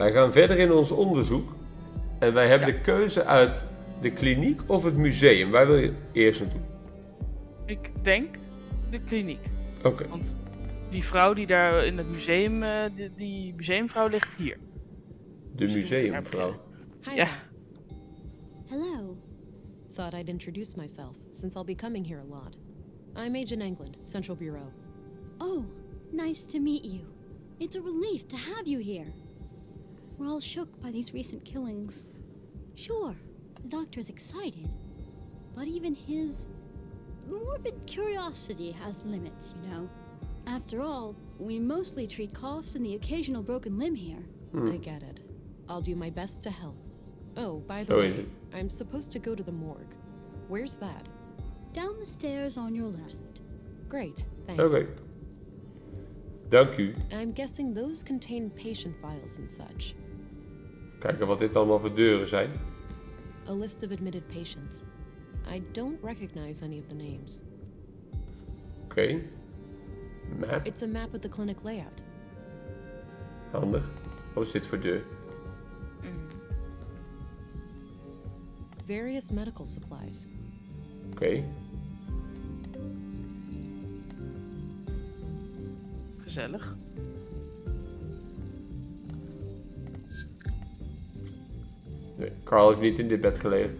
Wij gaan verder in ons onderzoek. En wij hebben de keuze uit de kliniek of het museum. Waar wil je eerst naartoe? Ik denk de kliniek. Oké. Want die vrouw die daar in het museum, die museumvrouw ligt hier. De museumvrouw. Hi Ja. there. Hello. Thought I'd introduce myself, since I'll be coming here a lot. I'm Agent England, Central Bureau. Oh, nice to meet you. It's a relief to have you here. We're all shook by these recent killings. Sure, the doctor's excited, but even his morbid curiosity has limits, you know. After all, we mostly treat coughs and the occasional broken limb here. I get it. I'll do my best to help. Oh, by the Zo way, is het. I'm supposed to go to the morgue. Where's that? Down the stairs on your left. Great, thanks. Oké. Dank u. I'm guessing those contain patient files and such. Kijken wat dit allemaal voor deuren zijn. A list of admitted patients. I don't recognize any of the names. Oké. Map. It's a map of the clinic layout. Handig. Wat is dit voor deur? Various medical supplies. Oké. Gezellig. Nee, Carl heeft niet in dit bed gelegen.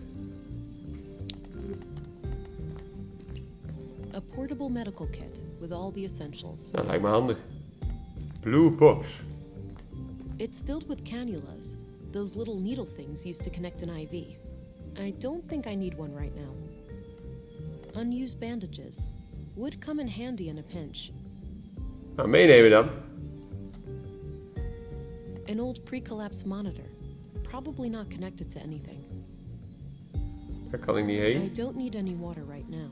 A portable medical kit with all the essentials. Nou, lijkt me handig. Blue box. It's filled with cannulas, those little needle things used to connect an IV. I don't think I need one right now. Unused bandages. Would come in handy in a pinch. Nou, meenemen dan. An old pre-collapse monitor. Probably not connected to anything. Daar kan ik niet I heen. don't need any water right now.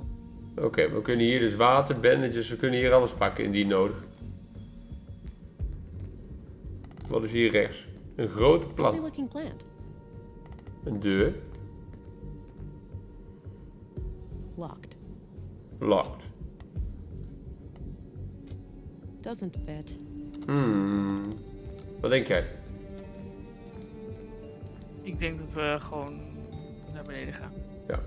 Oké, we kunnen hier dus water, bandages, we kunnen hier alles pakken indien nodig. Wat is hier rechts? Een grote Lovely plant. looking plant. Een deur. Locked. Locked. Doesn't fit. Wat denk jij? Ik denk dat we gewoon naar beneden gaan. Ja.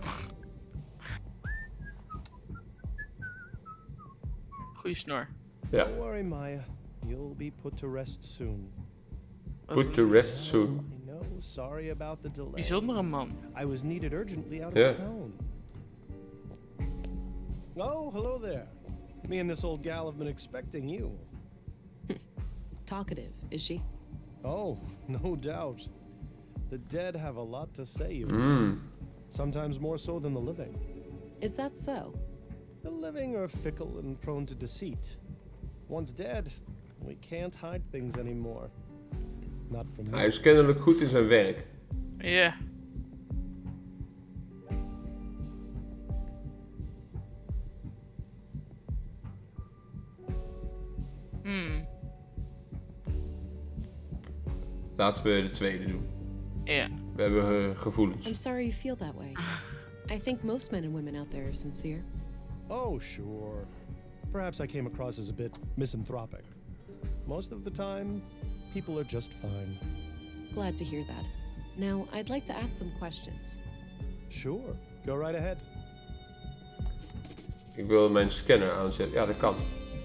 Goeie snor. Ja. Don't worry, Maya. You'll be put to rest soon. Put to rest soon. I know, sorry about the delay. Bijzondere man. I was needed urgently out Yeah. of town. Oh, hello there. Me and this old gal have been expecting you. Talkative, is she? Oh, no doubt. The dead have a lot to say, you know. Hmm. Sometimes more so than the living. Is that so? The living are fickle and prone to deceit. Once dead, we can't hide things anymore. Not from me. Hij is kennelijk goed in zijn werk. Ja. Laten we de tweede doen. Ja. We hebben gevoelens. I'm sorry you feel that way. I think most men and women out there are sincere. Oh, sure. Perhaps I came across as a bit misanthropic. Most of the time, people are just fine. Glad to hear that. Now, I'd like to ask some questions. Sure, go right ahead. Ik wil mijn scanner aanzetten. Ja, dat kan.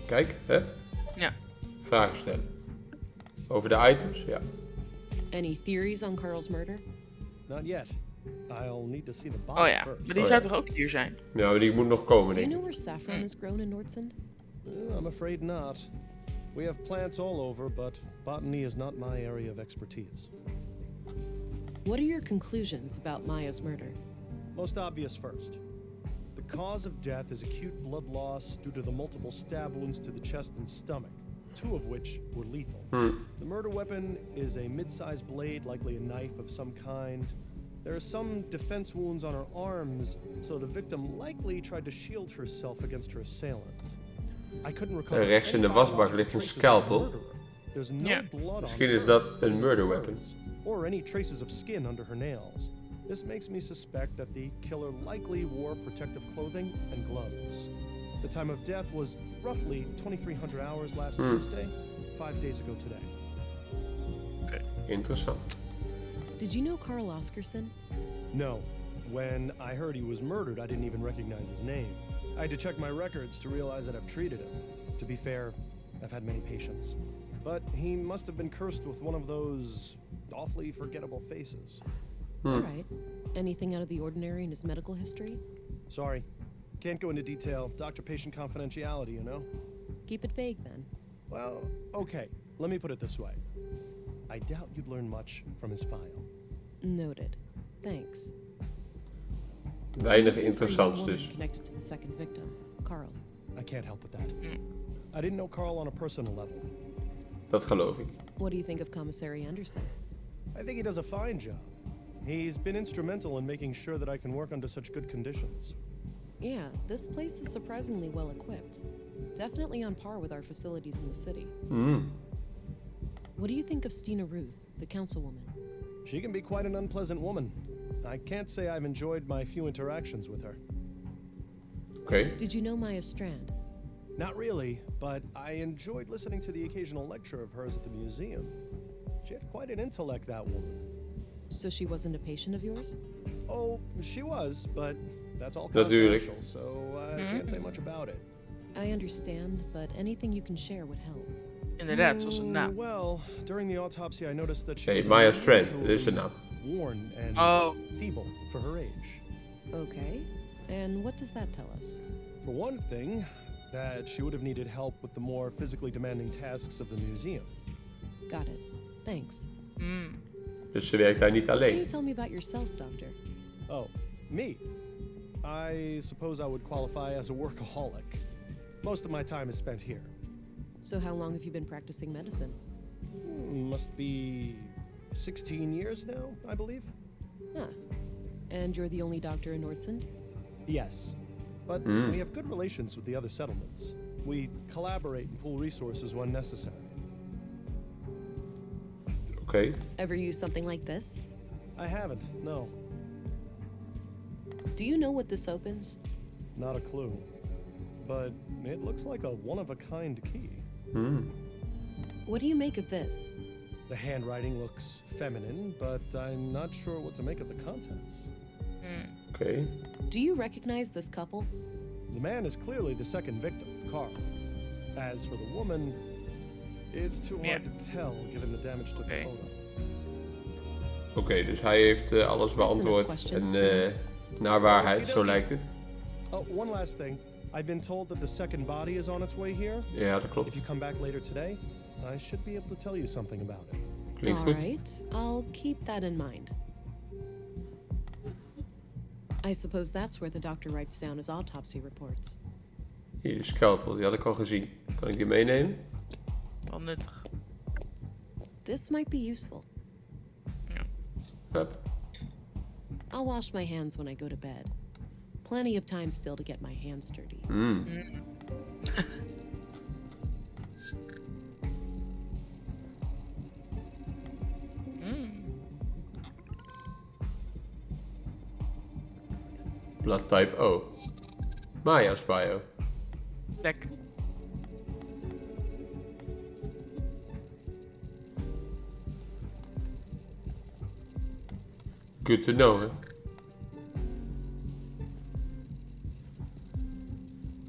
Kijk, hè? Ja. Vragen stellen. Over de items? Ja. Any theories on Carl's murder? Not yet. I'll need to see the body Oh ja, first. maar die Oh zou ja. toch ook hier zijn? Ja, maar die moet nog komen, Do you denk know ik. where saffron is grown in Nordsund? I'm afraid not. We have plants all over, but botany is not my area of expertise. What are your conclusions about Maya's murder? Most obvious first. The cause of death is acute blood loss due to the multiple stab wounds to the chest and stomach, 2 of which were lethal. The murder weapon is a mid-sized blade, likely a knife of some kind. There are some defense wounds on her arms, so the victim likely tried to shield herself against her assailant. I couldn't recover Rechts in any de wasbak biological ligt een traces of the scalpel. murderer. There's no Ja. blood on Misschien her, is dat een as it murder burns, weapon. or any traces of skin under her nails. This makes me suspect that the killer likely wore protective clothing and gloves. The time of death was roughly 2300 hours last Tuesday, 5 days ago today. interessant. Did you know Carl Oscarson? No. When I heard he was murdered, I didn't even recognize his name. I had to check my records to realize that I've treated him. To be fair, I've had many patients. But he must have been cursed with one of those awfully forgettable faces. All right. Anything out of the ordinary in his medical history? Sorry. Can't go into detail. Doctor-patient confidentiality, you know? Keep it vague then. Well, okay. Let me put it this way. I doubt you'd learn much from his file. Noted. Thanks. Weinig Looking for a young interessants woman dus. connected to the second victim, Carl. I can't help with that. I didn't know Carl on a personal level. Dat geloof ik. What do you think of Commissary Anderson? I think he does a fine job. He's been instrumental in making sure that I can work under such good conditions. Yeah, this place is surprisingly well equipped. Definitely on par with our facilities in the city. What do you think of Stina Ruth, the councilwoman? She can be quite an unpleasant woman. I can't say I've enjoyed my few interactions with her. Oké. Did you know Maya Strand? Not really, but I enjoyed listening to the occasional lecture of hers at the museum. She had quite an intellect, that woman. So she wasn't a patient of yours? Oh, she was, but that's all Natuurlijk. confidential, so I can't say much about it. I understand, but anything you can share would help. Inderdaad, zoals een naam. Well, during the autopsy I noticed that she Nee, was Maya Strand, unusually dit is de naam. worn and Oh. feeble for her age. Okay, and what does that tell us? For one thing, that she would have needed help with the more physically demanding tasks of the museum. Got it. Thanks. Dus ze werkt daar niet Can you alleen. tell me about yourself, Doctor? Oh, me? I suppose I would qualify as a workaholic. Most of my time is spent here. So how long have you been practicing medicine? Must be 16 years now, I believe. Huh. And you're the only doctor in Nordsund? Yes. But we have good relations with the other settlements. We collaborate and pool resources when necessary. Oké. Ever use something like this? I haven't, no. Do you know what this opens? Not a clue. But it looks like a one-of-a-kind key. What do you make of this? The handwriting looks feminine, but I'm not sure what to make of the contents. Oké. Do you recognize this couple? The man is clearly the second victim, Carl. As for the woman, it's too hard to tell given the damage to the Okay. photo. Oké, dus hij heeft alles beantwoord. questions En naar waarheid, zo lijkt het. Oh, one last thing. I've been told that the second body is on its way here. Ja, dat If klopt. you come back later today, I should be able to tell you something about it. Klinkt All goed. right, I'll keep that in mind. I suppose that's where the doctor writes down his autopsy reports. Hier, de scalpel, die had ik al gezien. Kan ik die meenemen? Wel nuttig. This might be useful. Hup. I'll wash my hands when I go to bed. Plenty of time still to get my hands dirty. Blood type O. Maya's bio. Check. Good to know, hè?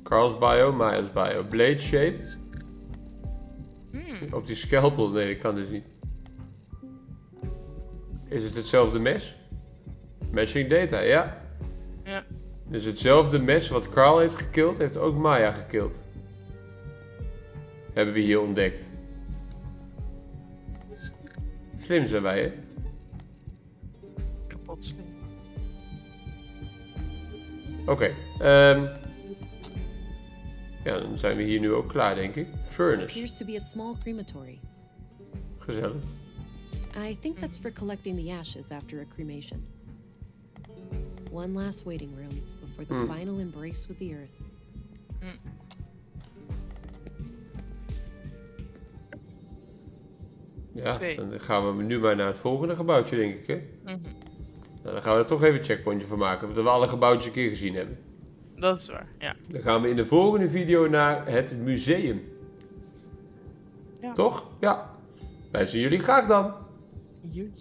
Carl's bio, Maya's bio. Blade shape. Op die scalpel, nee, dat kan dus niet. Is het hetzelfde mes? Matching data, ja. Ja. Dus hetzelfde mes wat Carl heeft gekild, heeft ook Maya gekild. Hebben we hier ontdekt. Slim zijn wij, hè? Kapot slim. Oké. Ja, dan zijn we hier nu ook klaar, denk ik. Furnace. Appears to be a small crematory. Gezellig. I think that's for collecting the ashes after a cremation. One last waiting room before the final embrace with the earth. Ja, Twee. dan gaan we nu maar naar het volgende gebouwtje, denk ik, hè? Nou, dan gaan we er toch even een checkpointje van maken, dat we alle gebouwtjes een keer gezien hebben. Dat is waar, ja. Dan gaan we in de volgende video naar het museum. Ja. Toch? Ja. Wij zien jullie graag dan. You.